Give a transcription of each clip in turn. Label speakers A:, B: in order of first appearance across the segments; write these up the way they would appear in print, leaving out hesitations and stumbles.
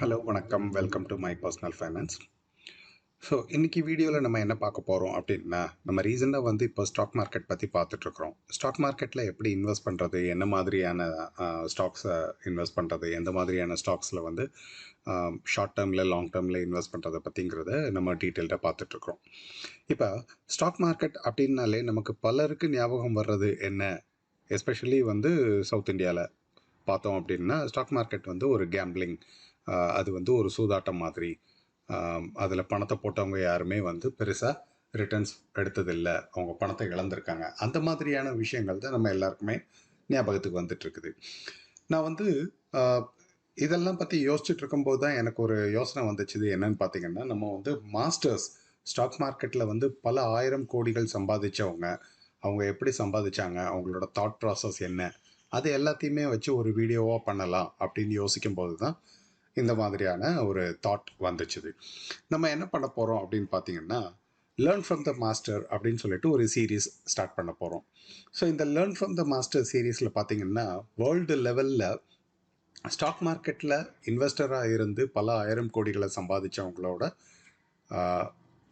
A: Hello வணக்கம். Welcome to my personal finance. So இன்னைக்கு வீடியோவில் நம்ம என்ன பார்க்க போகிறோம் அப்படின்னா, நம்ம ரீசெண்டாக இப்போ ஸ்டாக் மார்க்கெட் பற்றி பார்த்துட்ருக்குறோம். ஸ்டாக் மார்க்கெட்டில் எப்படி இன்வெஸ்ட் பண்ணுறது, என்ன மாதிரியான ஸ்டாக்ஸை இன்வெஸ்ட் பண்ணுறது, எந்த மாதிரியான ஸ்டாக்ஸில் ஷார்ட் டேர்மில் லாங் டேர்மில் இன்வெஸ்ட் பண்ணுறதை பற்றிங்கிறத நம்ம டீட்டெயில்டாக பார்த்துட்ருக்குறோம். இப்போ ஸ்டாக் மார்க்கெட் அப்படின்னாலே நமக்கு பலருக்கு ஞாபகம் வர்றது என்ன, எஸ்பெஷலி சவுத் இந்தியாவில் பார்த்தோம் அப்படின்னா ஸ்டாக் மார்க்கெட் ஒரு கேம்பிளிங், அது ஒரு சூதாட்டம் மாதிரி. அதில் பணத்தை போட்டவங்க யாருமே பெருசாக ரிட்டர்ன்ஸ் எடுத்ததில்லை, அவங்க பணத்தை இழந்திருக்காங்க. அந்த மாதிரியான விஷயங்கள் தான் நம்ம எல்லாருக்குமே ஞாபகத்துக்கு வந்துட்டுருக்குது. நான் இதெல்லாம் பற்றி யோசிச்சுட்டு இருக்கும்போது தான் எனக்கு ஒரு யோசனை வந்துச்சுது. என்னன்னு பார்த்தீங்கன்னா, நம்ம மாஸ்டர்ஸ் ஸ்டாக் மார்க்கெட்டில் பல ஆயிரம் கோடிகள் சம்பாதிச்சவங்க, அவங்க எப்படி சம்பாதிச்சாங்க, அவங்களோட தாட் ப்ராசஸ் என்ன, அது எல்லாத்தையுமே வச்சு ஒரு வீடியோவாக பண்ணலாம் அப்படின்னு யோசிக்கும்போது தான் இந்த மாதிரியான ஒரு தாட் வந்துச்சுது. நம்ம என்ன பண்ண போகிறோம் அப்படின்னு பார்த்தீங்கன்னா, லேர்ன் ஃப்ரம் த மாஸ்டர் அப்படின்னு சொல்லிட்டு ஒரு சீரீஸ் ஸ்டார்ட் பண்ண போகிறோம். ஸோ இந்த லேர்ன் ஃப்ரம் த மாஸ்டர் சீரீஸில் பார்த்தீங்கன்னா, வேர்ல்டு லெவலில் ஸ்டாக் மார்க்கெட்டில் இன்வெஸ்டராக இருந்து பல ஆயிரம் கோடிகளை சம்பாதிச்சவங்களோட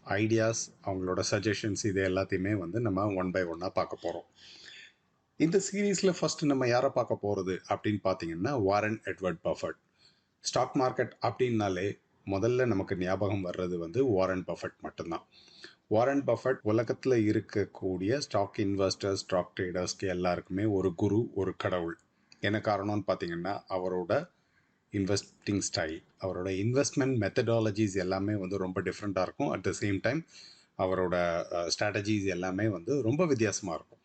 A: ஐடியாஸ், அவங்களோட சஜஷன்ஸ், இது எல்லாத்தையுமே நம்ம ஒன் பை ஒன்னாக பார்க்க போகிறோம். இந்த சீரீஸில் ஃபஸ்ட்டு நம்ம யாரை பார்க்க போகிறது அப்படின்னு பார்த்தீங்கன்னா, Warren Edward Buffett. Stock market அப்படின்னாலே முதல்ல நமக்கு ஞாபகம் வர்றது வாரன் பஃபட் மட்டும்தான். வாரன் பஃபட் உலகத்தில் இருக்கக்கூடிய ஸ்டாக் இன்வெஸ்டர்ஸ், ஸ்டாக் ட்ரேடர்ஸ்க்கு எல்லாருக்குமே ஒரு குரு, ஒரு கடவுள். என்ன காரணம்னு பார்த்தீங்கன்னா, அவரோட இன்வெஸ்டிங் ஸ்டைல், அவரோட இன்வெஸ்ட்மெண்ட் மெத்தடாலஜிஸ் எல்லாமே ரொம்ப டிஃப்ரெண்ட்டாக இருக்கும். அட் த சேம் டைம் அவரோட ஸ்ட்ராட்டஜிஸ் எல்லாமே ரொம்ப வித்தியாசமாக இருக்கும்.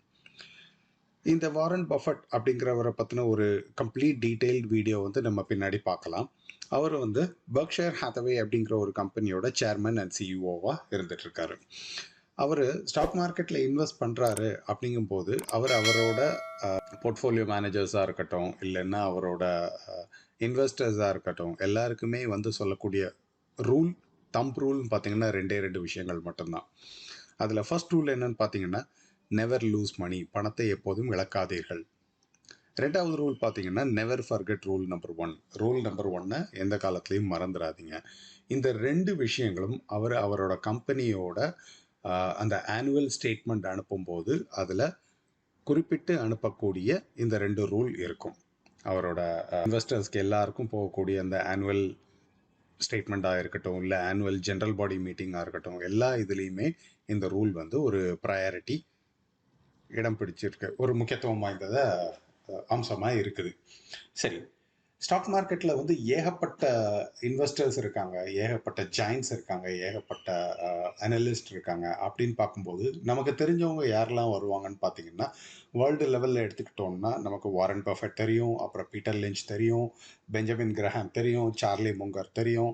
A: இந்த வாரன் பஃபட் அப்படிங்கிறவரை பற்றின ஒரு கம்ப்ளீட் டீட்டெயில்டு வீடியோ நம்ம பின்னாடி பார்க்கலாம். அவர் பெர்க்ஷயர் ஹாத்தவே அப்படிங்கிற ஒரு கம்பெனியோட சேர்மன் அண்ட் சிஇஓவாக இருந்துகிட்ருக்காரு. அவர் ஸ்டாக் மார்க்கெட்டில் இன்வெஸ்ட் பண்ணுறாரு அப்படிங்கும்போது அவரோட போர்ட்ஃபோலியோ மேனேஜர்ஸாக இருக்கட்டும், இல்லைன்னா அவரோட இன்வெஸ்டர்ஸாக இருக்கட்டும், எல்லாருக்குமே சொல்லக்கூடிய ரூல், தம்ப் ரூல்னு பார்த்தீங்கன்னா ரெண்டு விஷயங்கள் மட்டும்தான். அதில் ஃபர்ஸ்ட் ரூல் என்னன்னு பார்த்தீங்கன்னா, நெவர் லூஸ் மணி, பணத்தை எப்போதும் இழக்காதீர்கள். ரெண்டாவது ரூல் பார்த்தீங்கன்னா, never forget rule number 1. Rule number 1 எந்த காலத்துலையும் மறந்துடாதீங்க. இந்த ரெண்டு விஷயங்களும் அவரோட கம்பெனியோட அந்த ஆனுவல் ஸ்டேட்மெண்ட் அனுப்பும்போது அதில் குறிப்பிட்டு அனுப்பக்கூடிய இந்த ரெண்டு ரூல் இருக்கும். அவரோட இன்வெஸ்டர்ஸ்க்கு எல்லாருக்கும் போகக்கூடிய அந்த ஆனுவல் ஸ்டேட்மெண்ட்டாக இருக்கட்டும், இல்லை ஆனுவல் ஜென்ரல் பாடி மீட்டிங்காக இருக்கட்டும், எல்லா இதுலேயுமே இந்த ரூல் ஒரு ப்ரையாரிட்டி இடம் பிடிச்சிருக்கு, ஒரு முக்கியத்துவம் வாய்ந்தத அம்சமாக இருக்குது. சரி, ஸ்டாக் மார்க்கெட்டில் ஏகப்பட்ட இன்வெஸ்டர்ஸ் இருக்காங்க, ஏகப்பட்ட ஜாயின்ஸ் இருக்காங்க, ஏகப்பட்ட அனலிஸ்ட் இருக்காங்க. அப்படின்னு பார்க்கும்போது நமக்கு தெரிஞ்சவங்க யாரெல்லாம் வருவாங்கன்னு பார்த்தீங்கன்னா, வேர்ல்டு லெவலில் எடுத்துக்கிட்டோம்னா நமக்கு வாரன் பஃபெட் தெரியும், அப்புறம் பீட்டர் லிஞ்ச் தெரியும், பெஞ்சமின் கிரஹாம் தெரியும், சார்லி முங்கர் தெரியும்,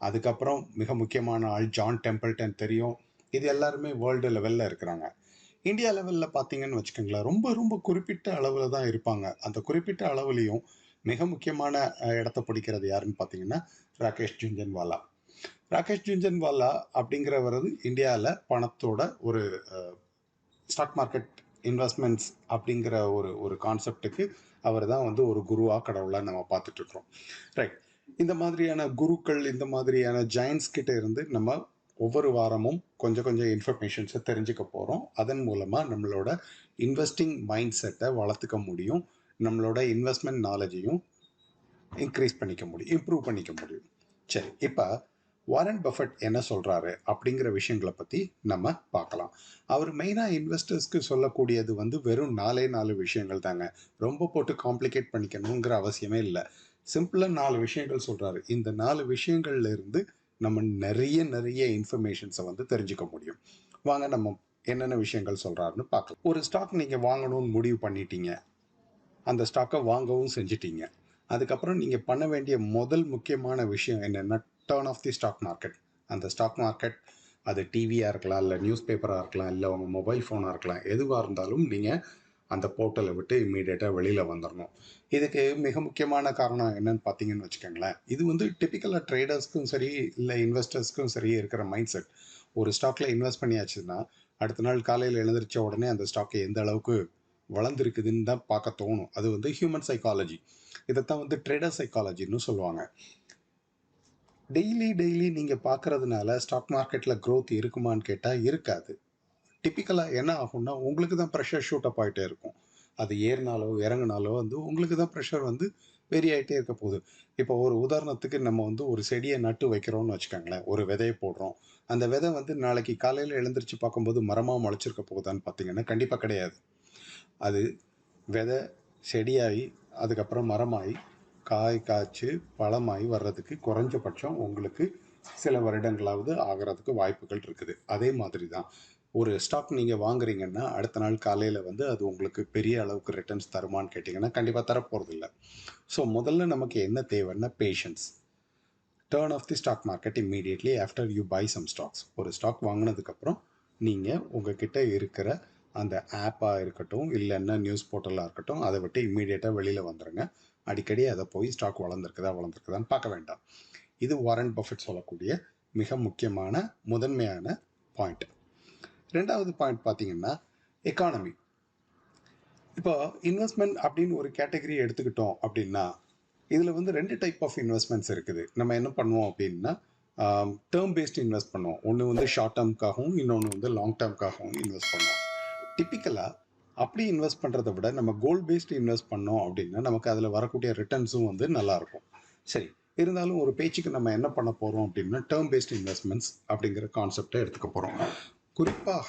A: அதுக்கப்புறம் மிக முக்கியமான ஆள் ஜான் டெம்பிள்டன் தெரியும். இது எல்லாருமே வேர்ல்டு லெவலில் இருக்கிறாங்க. இந்தியா லெவலில் பார்த்தீங்கன்னு வச்சுக்கோங்களேன், ரொம்ப ரொம்ப குறிப்பிட்ட அளவில் தான் இருப்பாங்க. அந்த குறிப்பிட்ட அளவுலேயும் மிக முக்கியமான இடத்த பிடிக்கிறது யாருன்னு பார்த்தீங்கன்னா, ராகேஷ் ஜுன்ஜன்வாலா. ராகேஷ் ஜுன்ஜன்வாலா அப்படிங்கிறவர் இந்தியாவில் பணத்தோட ஒரு ஸ்டாக் மார்க்கெட் இன்வெஸ்ட்மெண்ட்ஸ் அப்படிங்கிற ஒரு கான்செப்டுக்கு அவர் தான் ஒரு குருவாக, கடவுளாக நம்ம பார்த்துட்ருக்குறோம். ரைட், இந்த மாதிரியான குருக்கள், இந்த மாதிரியான ஜெயின்ஸ் கிட்ட இருந்து நம்ம ஒவ்வொரு வாரமும் கொஞ்சம் கொஞ்சம் இன்ஃபர்மேஷன்ஸை தெரிஞ்சுக்க போகிறோம். அதன் மூலமாக நம்மளோட இன்வெஸ்டிங் மைண்ட் செட்டை வளர்த்துக்க முடியும், நம்மளோட இன்வெஸ்ட்மெண்ட் நாலேஜையும் இன்க்ரீஸ் பண்ணிக்க முடியும், இம்ப்ரூவ் பண்ணிக்க முடியும். சரி, இப்போ வாரன் பஃபட் என்ன சொல்கிறாரு அப்படிங்கிற விஷயங்களை பற்றி நம்ம பார்க்கலாம். அவர் மெயினாக இன்வெஸ்டர்ஸ்க்கு சொல்லக்கூடியது வெறும் 4 விஷயங்கள் தாங்க. ரொம்ப போட்டு காம்ப்ளிகேட் பண்ணிக்கணுங்கிற அவசியமே இல்லை. சிம்பிளாக 4 விஷயங்கள் சொல்கிறாரு. இந்த 4 விஷயங்கள்ல இருந்து நம்ம நிறைய இன்ஃபர்மேஷன்ஸை தெரிஞ்சுக்க முடியும். வாங்க நம்ம என்னென்ன விஷயங்கள் சொல்கிறாருன்னு பார்க்கலாம். ஒரு ஸ்டாக் நீங்கள் வாங்கணும்னு முடிவு பண்ணிட்டீங்க, அந்த ஸ்டாக்கை வாங்கவும் செஞ்சிட்டீங்க. அதுக்கப்புறம் நீங்கள் பண்ண வேண்டிய முதல் முக்கியமான விஷயம் என்னென்னா, turn off the stock market. அந்த ஸ்டாக் மார்க்கெட் அது டிவியாக இருக்கலாம், இல்லை நியூஸ் பேப்பராக இருக்கலாம், இல்லை உங்கள் மொபைல் ஃபோனாக இருக்கலாம், எதுவாக இருந்தாலும் நீங்கள் அந்த போர்ட்டலை விட்டு இம்மீடியட்டாக வெளியில் வந்துடணும். இதுக்கு மிக முக்கியமான காரணம் என்னன்னு பார்த்தீங்கன்னு வச்சுக்கோங்களேன், இது டிப்பிக்கலாக ட்ரேடர்ஸ்க்கும் சரி, இல்லை இன்வெஸ்டர்ஸ்க்கும் சரி இருக்கிற மைண்ட் செட். ஒரு ஸ்டாக்கில் இன்வெஸ்ட் பண்ணியாச்சுன்னா அடுத்த நாள் காலையில் எழுந்திரிச்ச உடனே அந்த ஸ்டாக்கை எந்த அளவுக்கு வளர்ந்துருக்குதுன்னு தான் பார்க்க தோணும். அது ஹியூமன் சைக்காலஜி. இதைத்தான் ட்ரேடர் சைக்காலஜின்னு சொல்லுவாங்க. டெய்லி நீங்கள் பார்க்கறதுனால ஸ்டாக் மார்க்கெட்டில் growth இருக்குமான்னு கேட்டால் இருக்காது. டிப்பிக்கலாக என்ன ஆகும்னா உங்களுக்கு தான் ப்ரெஷர் ஷூட் அப் ஆகிட்டே இருக்கும். அது ஏறினாலோ இறங்குனாலோ வந்து உங்களுக்கு தான் ப்ரெஷர் வந்து வெரி ஆகிட்டே இருக்க போகுது. இப்போ ஒரு உதாரணத்துக்கு நம்ம வந்து ஒரு செடியை நட்டு வைக்கிறோம்னு வச்சுக்கோங்களேன். ஒரு விதையை போடுறோம். அந்த விதை வந்து நாளைக்கு காலையில் எழுந்திரிச்சு பார்க்கும்போது மரமாக முளைச்சிருக்க போகுதான்னு பார்த்தீங்கன்னா கண்டிப்பாக கிடையாது. அது விதை செடியாகி அதுக்கப்புறம் மரமாகி காய் காய்ச்சி பழமாகி வர்றதுக்கு குறைஞ்சபட்சம் உங்களுக்கு சில வருடங்களாவது ஆகிறதுக்கு வாய்ப்புகள் இருக்குது. அதே மாதிரி தான் ஒரு ஸ்டாக் நீங்கள் வாங்குறீங்கன்னா அடுத்த நாள் காலையில் வந்து அது உங்களுக்கு பெரிய அளவுக்கு ரிட்டர்ன்ஸ் தருமான்னு கேட்டிங்கன்னா கண்டிப்பாக தரப்போகிறதில்ல. ஸோ முதல்ல நமக்கு என்ன தேவைன்னா patience. Turn off the stock market immediately after you buy some stocks. ஒரு ஸ்டாக் வாங்கினதுக்கப்புறம் நீங்கள் உங்ககிட்ட இருக்கிற அந்த ஆப்பாக இருக்கட்டும் இல்லைன்னா நியூஸ் போர்ட்டலாக இருக்கட்டும் அதை விட்டு இம்மீடியட்டாக வெளியில் வந்துடுங்க. அடிக்கடி அதை போய் ஸ்டாக் வளர்ந்துருக்குதான்னு பார்க்க வேண்டாம். இது வாரன் பஃபெட் சொல்லக்கூடிய மிக முக்கியமான முதன்மையான பாயிண்ட். ரெண்டாவது பாயிண்ட் பார்த்தீங்கன்னா எக்கானமி. இப்போ இன்வெஸ்ட்மெண்ட் அப்படின்னு ஒரு கேட்டகரி எடுத்துக்கிட்டோம் அப்படின்னா இதில் வந்து 2 டைப் ஆஃப் இன்வெஸ்ட்மெண்ட்ஸ் இருக்குது. நம்ம என்ன பண்ணுவோம் அப்படின்னா டேர்ம் பேஸ்ட் இன்வெஸ்ட் பண்ணுவோம். ஒன்று வந்து ஷார்ட் டேர்முக்காகவும் இன்னொன்று வந்து லாங் டேர்முக்காகவும் இன்வெஸ்ட் பண்ணுவோம். டிப்பிக்கலாக அப்படி இன்வெஸ்ட் பண்ணுறதை விட நம்ம கோல் பேஸ்ட் இன்வெஸ்ட் பண்ணோம் அப்படின்னா நமக்கு அதில் வரக்கூடிய ரிட்டர்ன்ஸும் வந்து நல்லாயிருக்கும். சரி, இருந்தாலும் ஒரு பேச்சுக்கு நம்ம என்ன பண்ண போகிறோம் அப்படின்னா டேர்ம் பேஸ்ட் இன்வெஸ்ட்மெண்ட்ஸ் அப்படிங்கிற கான்செப்டை எடுத்துக்க போகிறோம். குறிப்பாக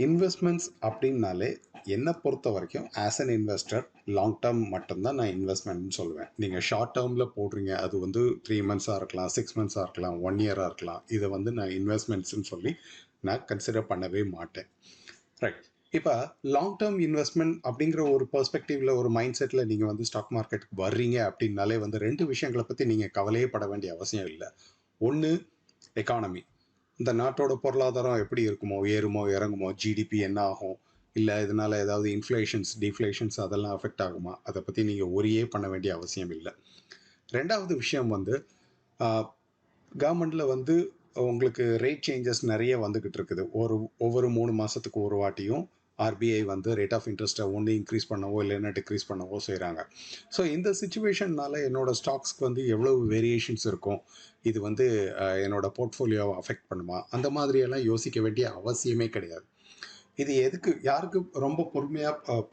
A: இன்வெஸ்ட்மெண்ட்ஸ் அப்படின்னாலே என்னை பொறுத்த வரைக்கும் as an investor long term மட்டும்தான் நான் இன்வெஸ்ட்மெண்ட்னு சொல்லுவேன். நீங்கள் ஷார்ட் டேர்மில் போடுறீங்க, அது வந்து 3 மந்த்ஸாக இருக்கலாம், 6 மந்த்ஸாக இருக்கலாம், 1 இயராக இருக்கலாம். இதை வந்து நான் இன்வெஸ்ட்மெண்ட்ஸ்ன்னு சொல்லி நான் கன்சிடர் பண்ணவே மாட்டேன். ரைட். இப்போ லாங் டேர்ம் இன்வெஸ்ட்மெண்ட் அப்படிங்கிற ஒரு பெர்ஸ்பெக்டிவ்ல ஒரு மைண்ட் செட்டில் நீங்கள் வந்து ஸ்டாக் மார்க்கெட்டுக்கு வர்றீங்க அப்படின்னாலே வந்து 2 விஷயங்களை பற்றி நீங்கள் கவலையே பட வேண்டிய அவசியம் இல்லை. ஒன்று எக்கானமி. இந்த நாட்டோட பொருளாதாரம் எப்படி இருக்குமோ, ஏறுமோ இறங்குமோ, ஜிடிபி என்ன ஆகும், இல்லை இதனால் ஏதாவது இன்ஃப்ளேஷன்ஸ் டிஃப்ளேஷன்ஸ் அதெல்லாம் அஃபெக்ட் ஆகுமா, அதை பற்றி நீங்கள் ஒரியே பண்ண வேண்டிய அவசியம் இல்லை. ரெண்டாவது விஷயம் வந்து கவர்மெண்டில் வந்து உங்களுக்கு ரேட் சேஞ்சஸ் நிறைய வந்துக்கிட்டு இருக்குது. ஒவ்வொரு 3 மாதத்துக்கு ஒரு வாட்டியும் ஆர்பிஐ வந்து ரேட் ஆஃப் இன்ட்ரெஸ்ட்டை ஒன்று இன்க்ரீஸ் பண்ணவோ இல்லைன்னா டிக்ரீஸ் பண்ணவோ செய்கிறாங்க. ஸோ இந்த சுச்சுவேஷன்னால என்னோட ஸ்டாக்ஸ்க்கு வந்து எவ்வளவு வேரியேஷன்ஸ் இருக்கும், இது வந்து என்னோட போர்ட்ஃபோலியோவை அஃபெக்ட் பண்ணுமா, அந்த மாதிரியெல்லாம் யோசிக்க வேண்டிய அவசியமே கிடையாது. இது எதுக்கு யாருக்கு ரொம்ப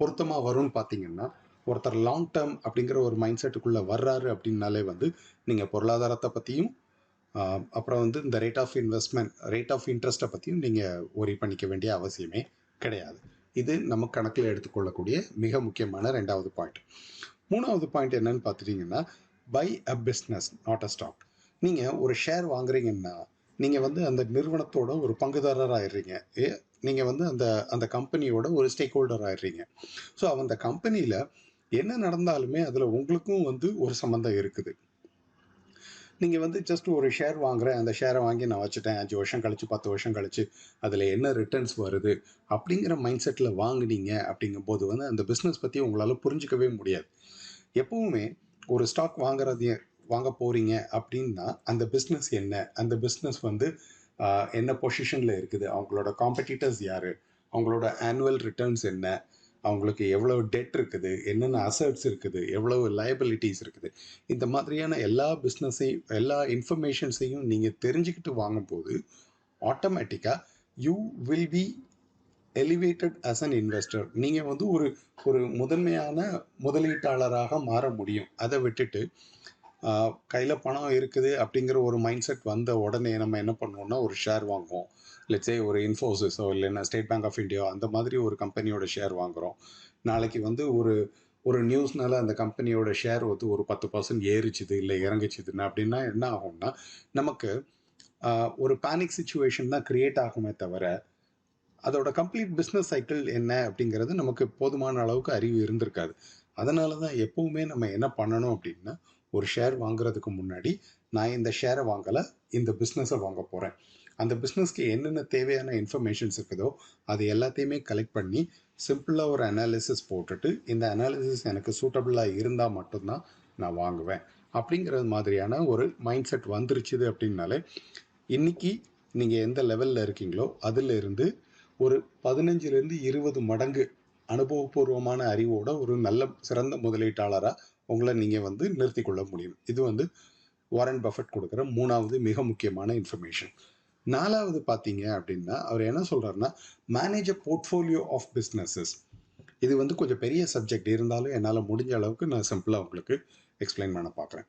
A: பொருத்தமாக வரும்னு பார்த்தீங்கன்னா ஒருத்தர் லாங் டேர்ம் அப்படிங்கிற ஒரு மைண்ட் செட்டுக்குள்ளே வர்றாரு அப்படின்னாலே வந்து நீங்கள் பொருளாதாரத்தை பற்றியும் அப்புறம் வந்து இந்த ரேட் ஆஃப் இன்ட்ரெஸ்ட்டை பற்றியும் நீங்கள் ஒரி பண்ணிக்க வேண்டிய அவசியமே கிடையாது. இது நம்ம கணக்கில் எடுத்துக்கொள்ளக்கூடிய மிக முக்கியமான ரெண்டாவது பாயிண்ட். மூணாவது பாயிண்ட் என்னன்னு பார்த்துட்டிங்கன்னா buy a business not a stock. நீங்கள் ஒரு ஷேர் வாங்குறீங்கன்னா நீங்கள் வந்து அந்த நிறுவனத்தோட ஒரு பங்குதாரர் ஆயிடுறீங்க. நீங்கள் வந்து அந்த அந்த கம்பெனியோட ஒரு ஸ்டேக் ஹோல்டர் ஆயிடுறீங்க. ஸோ அந்த கம்பெனியில் என்ன நடந்தாலுமே அதில் உங்களுக்கும் வந்து ஒரு சம்மந்தம் இருக்குது. நீங்கள் வந்து ஜஸ்ட் ஒரு ஷேர் வாங்குறேன், அந்த ஷேரை வாங்கி நான் வச்சுட்டேன், 5 வருஷம் கழிச்சு 10 வருஷம் கழிச்சு அதில் என்ன ரிட்டர்ன்ஸ் வருது அப்படிங்கிற மைண்ட் செட்டில் வாங்குனீங்க அப்படிங்கும்போது வந்து அந்த பிஸ்னஸ் பற்றி உங்களால் புரிஞ்சிக்கவே முடியாது. எப்பவுமே ஒரு ஸ்டாக் வாங்க போகிறீங்க அப்படின்னா அந்த பிஸ்னஸ் என்ன, அந்த பிஸ்னஸ் வந்து என்ன பொசிஷனில் இருக்குது, அவங்களோட காம்படிட்டர்ஸ் யார், அவங்களோட ஆனுவல் ரிட்டர்ன்ஸ் என்ன, அவங்களுக்கு எவ்வளோ டெட் இருக்குது, என்னென்ன அசட்ஸ் இருக்குது, எவ்வளவு லயபிலிட்டிஸ் இருக்குது, இந்த மாதிரியான எல்லா பிஸ்னஸையும் எல்லா இன்ஃபர்மேஷன்ஸையும் நீங்கள் தெரிஞ்சுக்கிட்டு வாங்கும்போது ஆட்டோமேட்டிக்காக you will be elevated as an investor. நீங்கள் வந்து ஒரு ஒரு முதன்மையான முதலீட்டாளராக மாற முடியும். அதை விட்டுட்டு கையில் பணம் இருக்குது அப்படிங்கிற ஒரு மைண்ட் செட் வந்த உடனே நம்ம என்ன பண்ணுவோம்னா ஒரு ஷேர் வாங்குவோம். லெட்ஸே ஒரு இன்ஃபோசிஸோ இல்லைன்னா ஸ்டேட் பேங்க் ஆஃப் இந்தியா அந்த மாதிரி ஒரு கம்பெனியோட ஷேர் வாங்குகிறோம். நாளைக்கு வந்து ஒரு ஒரு நியூஸ்னால அந்த கம்பெனியோட ஷேர் வந்து ஒரு 10% ஏறிச்சுது இல்லை இறங்கிச்சுதுன்னா அப்படின்னா என்ன ஆகும்னா நமக்கு ஒரு பேனிக் சுச்சுவேஷன் தான் கிரியேட் ஆகுமே தவிர அதோட கம்ப்ளீட் பிஸ்னஸ் சைக்கிள் என்ன அப்படிங்கிறது நமக்கு போதுமான அளவுக்கு அறிவு இருந்திருக்காது. அதனால தான் எப்பவுமே நம்ம என்ன பண்ணணும் அப்படின்னா ஒரு ஷேர் வாங்குறதுக்கு முன்னாடி நான் இந்த ஷேரை வாங்கலை, இந்த பிஸ்னஸை வாங்க போகிறேன், அந்த பிஸ்னஸ்க்கு என்னென்ன தேவையான இன்ஃபர்மேஷன்ஸ் இருக்குதோ அது எல்லாத்தையுமே கலெக்ட் பண்ணி சிம்பிளாக ஒரு அனாலிசிஸ் போட்டுட்டு இந்த அனாலிசிஸ் எனக்கு சூட்டபிளாக இருந்தால் மட்டும்தான் நான் வாங்குவேன் அப்படிங்கிறது மாதிரியான ஒரு மைண்ட் செட் வந்துருச்சுது அப்படின்னாலே இன்னைக்கு நீங்கள் எந்த லெவலில் இருக்கீங்களோ அதிலிருந்து ஒரு 15லேருந்து 20 மடங்கு அனுபவபூர்வமான அறிவோட ஒரு நல்ல சிறந்த முதலீட்டாளராக உங்களை நீங்கள் வந்து நிறுத்தி கொள்ள முடியும். இது வந்து வாரன் பஃபெட் கொடுக்குற 3வது மிக முக்கியமான இன்ஃபர்மேஷன். 4வது பார்த்தீங்க அப்படின்னா, அவர் என்ன சொல்றாருன்னா, manage a portfolio of businesses. இது வந்து கொஞ்சம் பெரிய சப்ஜெக்ட் இருந்தாலும் என்னால் முடிஞ்ச அளவுக்கு நான் சிம்பிளாக உங்களுக்கு எக்ஸ்பிளைன் பண்ண பார்க்குறேன்.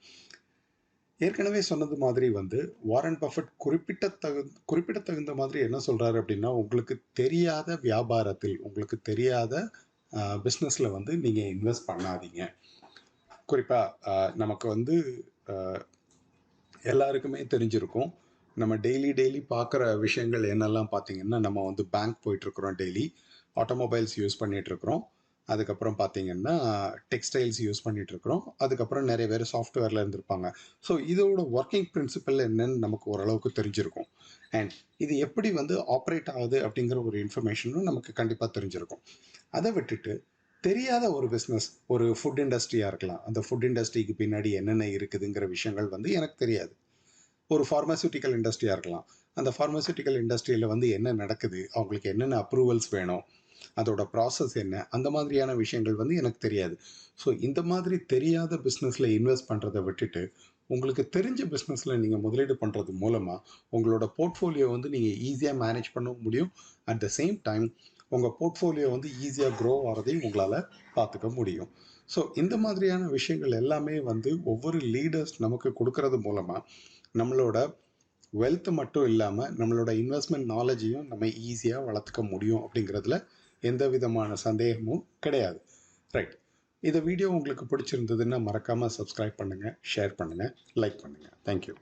A: ஏற்கனவே சொன்னது மாதிரி வந்து வாரன் பஃபெட் குறிப்பிடத்தகுந்த மாதிரி என்ன சொல்கிறாரு அப்படின்னா, உங்களுக்கு தெரியாத வியாபாரத்தில், உங்களுக்கு தெரியாத பிஸ்னஸில் வந்து நீங்கள் இன்வெஸ்ட் பண்ணாதீங்க. குறிப்பாக நமக்கு வந்து எல்லாருக்குமே தெரிஞ்சிருக்கும். நம்ம டெய்லி பார்க்குற விஷயங்கள் என்னெல்லாம் பார்த்தீங்கன்னா, நம்ம வந்து பேங்க் போயிட்டுருக்குறோம் டெய்லி, ஆட்டோமொபைல்ஸ் யூஸ் பண்ணிகிட்ருக்குறோம், அதுக்கப்புறம் பார்த்தீங்கன்னா டெக்ஸ்டைல்ஸ் யூஸ் பண்ணிகிட்ருக்குறோம், அதுக்கப்புறம் நிறைய பேர் சாஃப்ட்வேரில் இருந்திருப்பாங்க. ஸோ இதோட ஒர்க்கிங் பிரின்சிபல் என்னன்னு நமக்கு ஓரளவுக்கு தெரிஞ்சிருக்கும். அண்ட் இது எப்படி வந்து ஆப்ரேட் ஆகுது அப்படிங்கிற ஒரு இன்ஃபர்மேஷனும் நமக்கு கண்டிப்பாக தெரிஞ்சிருக்கும். அதை விட்டுட்டு தெரியாத ஒரு பிஸ்னஸ், ஒரு ஃபுட் இண்டஸ்ட்ரியாக இருக்கலாம், அந்த ஃபுட் இண்டஸ்ட்ரிக்கு பின்னாடி என்னென்ன இருக்குதுங்கிற விஷயங்கள் வந்து எனக்கு தெரியாது. ஒரு ஃபார்மாசூட்டிக்கல் இண்டஸ்ட்ரியாக இருக்கலாம், அந்த ஃபார்மாசூட்டிக்கல் இண்டஸ்ட்ரியில் வந்து என்ன நடக்குது, அவங்களுக்கு என்னென்ன அப்ரூவல்ஸ் வேணும், அதோட ப்ராசஸ் என்ன, அந்த மாதிரியான விஷயங்கள் வந்து எனக்கு தெரியாது. ஸோ இந்த மாதிரி தெரியாத பிஸ்னஸில் இன்வெஸ்ட் பண்ணுறதை விட்டுட்டு, உங்களுக்கு தெரிஞ்ச பிஸ்னஸில் நீங்கள் முதலீடு பண்ணுறது மூலமாக உங்களோட போர்ட்ஃபோலியோ வந்து நீங்கள் ஈஸியாக மேனேஜ் பண்ண முடியும். அட் த சேம் டைம் உங்கள் போர்ட்ஃபோலியோ வந்து ஈஸியாக க்ரோ ஆகிறதையும் உங்களால் பார்த்துக்க முடியும். ஸோ இந்த மாதிரியான விஷயங்கள் எல்லாமே வந்து ஒவ்வொரு லீடர்ஸ் நமக்கு கொடுக்கறது மூலமாக நம்மளோட வெல்த் மட்டும் இல்லாமல் நம்மளோட இன்வெஸ்ட்மெண்ட் நாலேஜையும் நம்ம ஈஸியாக வளர்த்துக்க முடியும் அப்படிங்கிறதுல எந்த விதமான சந்தேகமும் கிடையாது. ரைட். இந்த வீடியோ உங்களுக்கு பிடிச்சிருந்ததுன்னா மறக்காமல் சப்ஸ்கிரைப் பண்ணுங்கள், ஷேர் பண்ணுங்கள், லைக் பண்ணுங்கள். தேங்க்யூ.